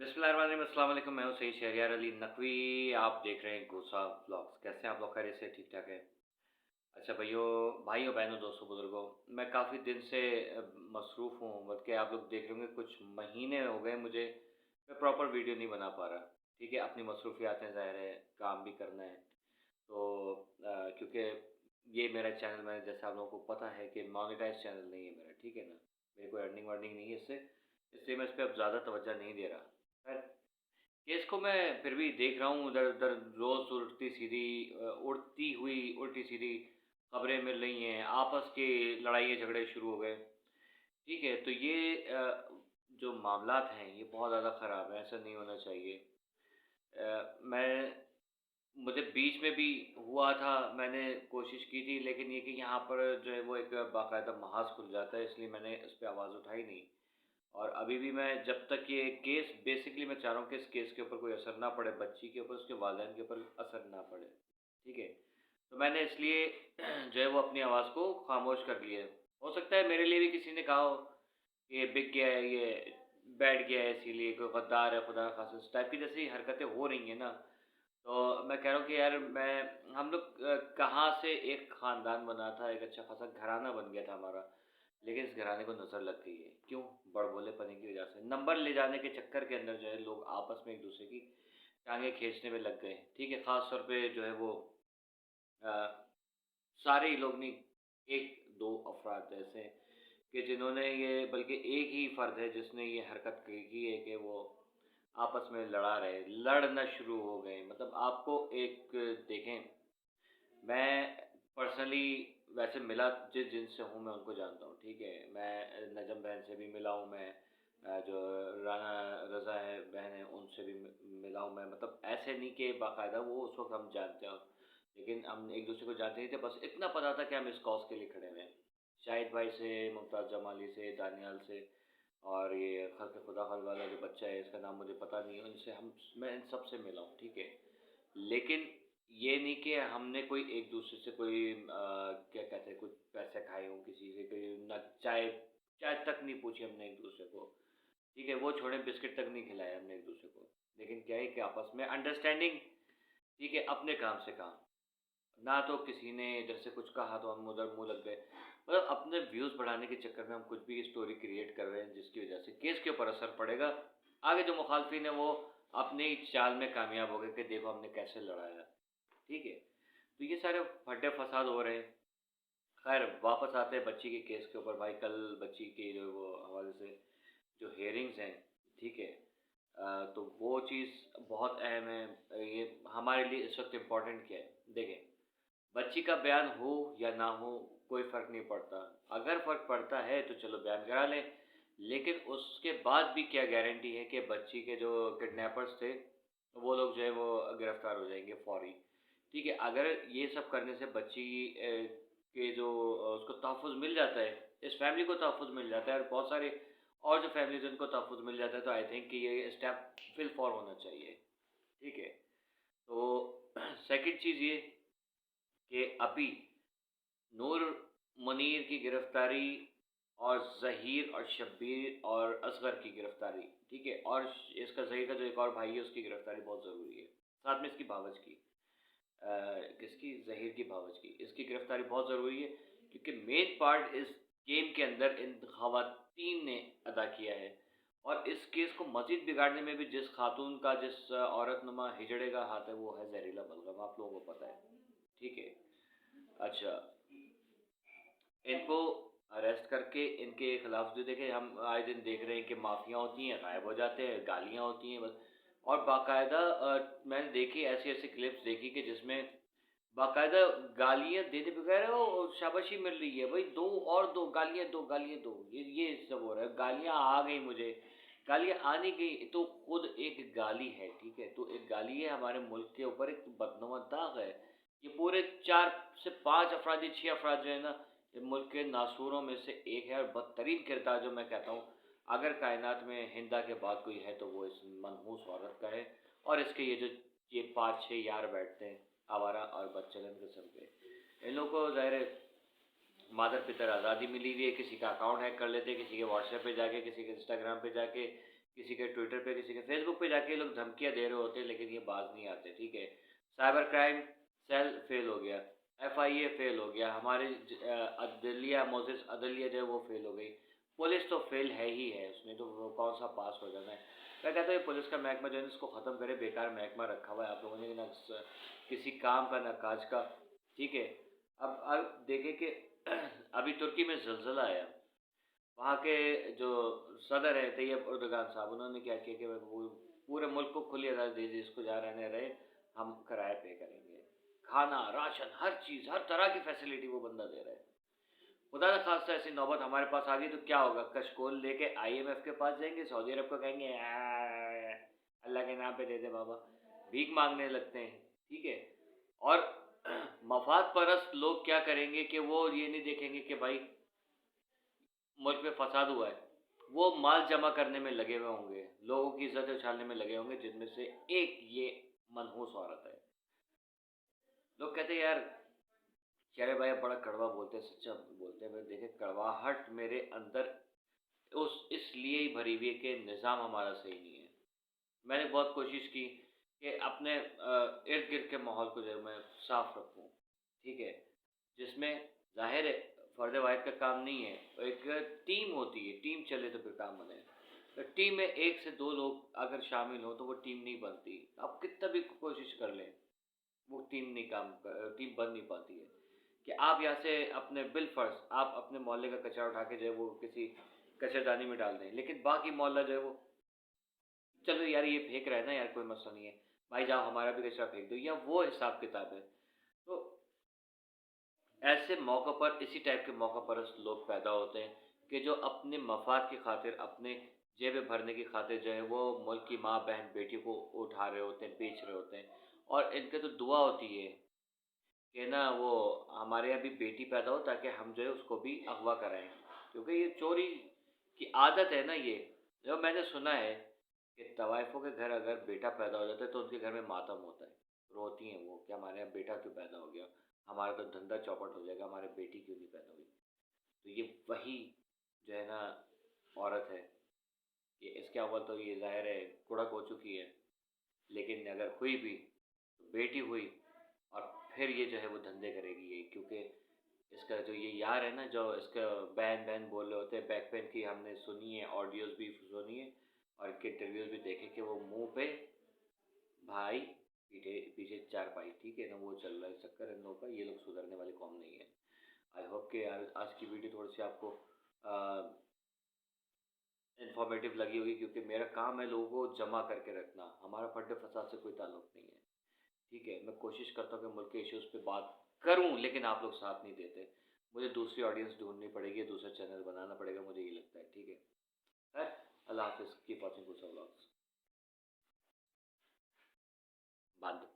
बिस्मिल्लाहिर्रहमानिर्रहीम, अस्सलाम वालेकुम। मैं हूँ सईद शहरियार अली नकवी। आप देख रहे हैं गोसा ब्लॉग्स। कैसे हैं आप लोग? खैरियत से? ठीक ठाक है? अच्छा भाइयों बहनों, दोस्तों, बुजुर्गों, मैं काफ़ी दिन से मसरूफ़ हूँ। बल्कि आप लोग देख रहे होंगे कुछ महीने हो गए मुझे, मैं प्रॉपर वीडियो नहीं बना पा रहा। ठीक है, अपनी मसरूफियातें ज़ाहिर है, काम भी करना है। तो क्योंकि ये मेरा चैनल, मैं जैसे आप लोगों को पता है कि मोनेटाइज़ चैनल नहीं है मेरा, ठीक है ना? मेरे को अर्निंग वर्निंग नहीं है इससे, इसलिए मैं इस पे अब ज़्यादा तवज्जो नहीं दे रहा। खैर, केस को मैं फिर भी देख रहा हूँ इधर-उधर। रोज़ उड़ती हुई उल्टी-सीधी खबरें मिल रही हैं, आपस के लड़ाइयाँ-झगड़े शुरू हो गए। ठीक है, तो ये जो मामलात हैं, ये बहुत ज़्यादा ख़राब है, ऐसा नहीं होना चाहिए। मैं मुझे बीच में भी हुआ था, मैंने कोशिश की थी, लेकिन ये कि यहाँ पर जो है वो एक बाकायदा महाज़ खुल जाता है, इसलिए मैंने इस पे आवाज़ उठाई नहीं। और अभी भी मैं, जब तक ये केस, बेसिकली मैं चाह रहा हूँ कि इस केस के ऊपर कोई असर ना पड़े, बच्ची के ऊपर, उसके वालिदैन के ऊपर असर ना पड़े। ठीक है? तो मैंने इसलिए जो है वो अपनी आवाज़ को ख़ामोश कर लिया है। हो सकता है मेरे लिए भी किसी ने कहा हो कि ये बिक गया है, ये बैठ गया है, इसीलिए कोई गद्दार है, खुदा ना खास्ता, इस टाइप की जैसी हरकतें हो रही हैं ना, तो मैं कह रहा हूँ कि यार, हम लोग कहाँ से एक ख़ानदान बना था, एक अच्छा खासा घराना बन गया था हमारा, लेकिन इस घराने को नज़र लग गई है। क्यों? बड़बोलेपने की वजह से। नंबर ले जाने के चक्कर के अंदर जो है लोग आपस में एक-दूसरे की टाँगें खींचने में लग गए हैं। ठीक है? ख़ास तौर पे जो है वो अ, सारे ही लोग नहीं, 1-2 अफ़राद ऐसे हैं कि जिन्होंने ये, बल्कि एक ही फ़र्द है जिसने ये हरकत की है कि वो आपस में लड़ना शुरू हो गए। मतलब आपको एक देखें, मैं पर्सनली वैसे मिला जिनसे हूँ, मैं उनको जानता हूँ, ठीक है? मैं नजम बहन से भी मिला हूँ, मैं जो राना रज़ा है बहन है, उनसे भी मिला हूँ मैं। मतलब ऐसे नहीं कि बाकायदा वो उस वक़्त हम जानते हों, लेकिन हम एक-दूसरे को जानते नहीं थे, बस इतना पता था कि हम इस कॉज़ के लिए खड़े हुए हैं। शाहिद भाई से, मुमताज़ जमाली से, दानियाल से, और ये खल्क़ खुदा खल वाला जो बच्चा है, इसका नाम मुझे पता नहीं है, मैं इन सब से मिला हूँ, ठीक है? लेकिन ये नहीं कि हमने कोई एक-दूसरे से कोई क्या कहते हैं, कुछ पैसे खाए हों किसी से, कोई ना चाय चाय तक नहीं पूछी हमने एक-दूसरे को, ठीक है? वो छोड़ें, बिस्किट तक नहीं खिलाए हमने एक-दूसरे को। लेकिन क्या है कि आपस में अंडरस्टैंडिंग, ठीक है, अपने काम से काम। ना तो किसी ने इधर से कुछ कहा तो हम उधर मुँह लग गए। मतलब अपने व्यूज़ बढ़ाने के चक्कर में हम कुछ भी स्टोरी क्रिएट कर रहे हैं, जिसकी वजह से केस के ऊपर असर पड़ेगा। आगे जो मुखालफिन है वो अपनी चाल में कामयाब हो गए कि देखो हमने कैसे लड़ाया। ठीक है? तो ये सारे फड्डे-फसाद हो रहे हैं। ख़ैर, वापस आते हैं बच्ची के केस के ऊपर। भाई, कल बच्ची के जो वो हवाले से जो हियरिंग्स हैं, ठीक है? तो वो चीज़ बहुत अहम है। ये हमारे लिए इस वक़्त इम्पोर्टेंट क्या है? देखें, बच्ची का बयान हो या ना हो, कोई फ़र्क नहीं पड़ता। अगर फ़र्क पड़ता है तो चलो बयान करा लें, लेकिन उसके बाद भी क्या गारंटी है कि बच्ची के जो किडनैपर्स थे, वो लोग जो है वो गिरफ़्तार हो जाएँगे फ़ौरी। ठीक है? अगर ये सब करने से बच्ची के जो उसको तहफ़्फ़ुज़ मिल जाता है, इस फ़ैमिली को तहफ़्फ़ुज़ मिल जाता है, और बहुत सारे और जो फ़ैमिलीज़ हैं उनको तहफ़्फ़ुज़ मिल जाता है, तो आई थिंक कि ये स्टेप फिल फॉर होना चाहिए। ठीक है? तो सेकंड चीज़ ये कि अभी नूर मुनीर की गिरफ्तारी, और ज़हीर और शब्बीर और असगर की गिरफ्तारी, ठीक है? और इसका ज़हीर का जो एक और भाई है, उसकी गिरफ्तारी बहुत ज़रूरी है। साथ में इसकी भावज की, किसकी? ज़हीर की भावज की। इसकी गिरफ्तारी बहुत ज़रूरी है, क्योंकि मेन पार्ट इस गेम के अंदर इन ख़वातीन ने अदा किया है। और इस केस को मज़ीद बिगाड़ने में भी जिस खातून का, जिस औरतनुमा हिजड़े का हाथ है, वो है ज़हरीला बलगम, आप लोगों को पता है। ठीक है? अच्छा, इनको अरेस्ट करके इनके खिलाफ जो, देखें, हम आए दिन देख रहे हैं कि माफ़िया होती हैं, गायब हो जाते हैं, गालियाँ होती हैं बस। और बाकायदा मैंने देखी ऐसी-ऐसी क्लिप्स देखी कि जिसमें बाकायदा गालियाँ देने बगैर वो शाबाशी मिल रही है। भई दो और दो, गालियाँ दो, गालियाँ दो। ये सब हो रहा है। गालियाँ आ गई मुझे, गालियाँ आ नहीं गई तो खुद एक गाली है, ठीक है? तो एक गाली है, हमारे मुल्क के ऊपर एक बदनुमा दाग है। ये पूरे 4 से 5 अफ़राद या 6 अफ़राद जो है ना, ये मुल्क के नासूरों में से एक है, और बदतरीन किरदार, जो मैं कहता हूँ, अगर कायनात में हिंदा के बाद कोई है तो वो इस मनहूस औरत का है। और इसके ये 5-6 यार बैठते हैं, आवारा और बदचलन किस्म के। इन लोगों को ज़ाहिर है मादर-पितर आज़ादी मिली हुई है, किसी का अकाउंट हैक कर लेते हैं, किसी के व्हाट्सएप पे जाके, किसी के इंस्टाग्राम पे जाके, किसी के ट्विटर पे, किसी के फेसबुक पे जाके ये लोग धमकियाँ दे रहे होते हैं, लेकिन ये बाज नहीं आते, ठीक है। साइबर क्राइम सेल फेल हो गया, एफआईए फेल हो गया, हमारे अदलिया मोसेस अदलिया जो है वो फेल हो गई। पुलिस तो फेल है ही है, उसमें तो वो कौन सा पास हो जाना है। मैं कहता हूँ ये पुलिस का महकमा जो है इसको ख़त्म करे, बेकार महकमा रखा हुआ है आप लोगों ने, ना किसी काम का ना काज का, ठीक है। अब देखें कि अभी तुर्की में ज़लज़ला आया, वहाँ के जो सदर हैं तैयब उर्दगान साहब, उन्होंने क्या किया कि पूरे मुल्क को खुली आज़ादी दे दी, जिसको जहाँ रहने रहे, हम किराए पे करेंगे। खाना, राशन, हर चीज़, हर तरह की फैसिलिटी वो बंदा दे रहा है। खुदा न खास्ता ऐसी नौबत हमारे पास आ गई तो क्या होगा? कशकोल लेके आईएमएफ के पास जाएँगे, सऊदी अरब को कहेंगे अल्लाह के नाम पे दे दे बाबा, भीख माँगने लगते हैं, ठीक है? और मफ़ाद परस्त लोग क्या करेंगे कि वो ये नहीं देखेंगे कि भाई मुल्क में फ़साद हुआ है, वो माल जमा करने में लगे हुए होंगे, लोगों की इज़्ज़त उछालने में लगे होंगे, जिनमें से एक ये मनहूस औरत है। लोग कहते हैं यार, अरे भाई आप बड़ा कड़वा बोलते हैं, सच्चा बोलते हैं, पर देखिए कड़वाहट मेरे अंदर उस इसलिए ही भरी हुई है कि निज़ाम हमारा सही नहीं है। मैंने बहुत कोशिश की कि अपने इर्द-गिर्द के माहौल को जो है मैं साफ़ रखूँ, ठीक है? जिसमें ज़ाहिर है फ़र्द वाहिद का काम नहीं है, एक टीम होती है, टीम चले तो फिर काम बने। तो टीम में 1 से 2 लोग अगर शामिल हों तो वो टीम नहीं बनती। आप कितना भी कोशिश कर लें, वो टीम बन नहीं पाती है। कि आप यहाँ से अपने बिलफ़र्ज़ आप अपने मोहल्ले का कचरा उठा के जो है वो किसी कचरादानी में डाल दें, लेकिन बाकी मोहल्ला जो है वो चलो यार ये फेंक रहा है ना यार, कोई मसला नहीं है, भाई जाओ हमारा भी कचरा फेंक दो, या वो हिसाब-किताब है। तो ऐसे मौक़ों पर इसी टाइप के मौका परस्त लोग पैदा होते हैं कि जो अपने मफ़ाद की खातिर, अपने जेबें भरने की खातिर जो है वो मुल्क की माँ, बहन, बेटी को उठा रहे होते हैं, बेच रहे होते हैं। और इनके तो दुआ होती है कि ना वो हमारे यहाँ भी बेटी पैदा हो ताकि हम जो है उसको भी अगवा कराएँ। क्योंकि ये चोरी की आदत है ना ये। जो मैंने सुना है कि तवाइफ़ों के घर अगर बेटा पैदा हो जाता है तो उनके घर में मातम होता है। रोती हैं वो कि हमारे यहाँ बेटा क्यों पैदा हो गया? हमारा तो धंधा चौपट हो जाएगा, हमारी बेटी क्यों नहीं पैदा हुई? तो ये वही जो है ना औरत है, कि इसके अव्वल तो ये ज़ाहिर है कुड़क हो चुकी है, लेकिन अगर हुई भी, तो बेटी हुई और फिर ये जो है वो धंधे करेगी ये, क्योंकि इसका जो ये यार है ना, जो इसका बहन-बहन बोल रहे होते हैं, बैक पेन की हमने सुनी है, ऑडियोज़ भी सुनी है और इसके इंटरव्यूज़ भी देखे कि वो मुँह पे भाई, पीठे पीछे चारपाई, ठीक है ना? वो चल रहा है चक्कर इन लोगों का, ये लोग सुधरने वाली कौम नहीं है। आई होप कि यार आज की वीडियो थोड़ी-सी आपको अ, इन्फॉर्मेटिव लगी होगी, क्योंकि मेरा काम है लोगों को जमा करके रखना, हमारा फड्डे-फसाद से कोई ताल्लुक नहीं है, ठीक है? मैं कोशिश करता हूँ कि मुल्क के इश्यूज़ पे बात करूँ, लेकिन आप लोग साथ नहीं देते। मुझे दूसरी ऑडियंस ढूँढनी पड़ेगी, दूसरा चैनल बनाना पड़ेगा, मुझे ये लगता है, ठीक है? खैर, अल्लाह हाफ़िज़, कीप वॉचिंग गुस्सा व्लॉग्स। बंद।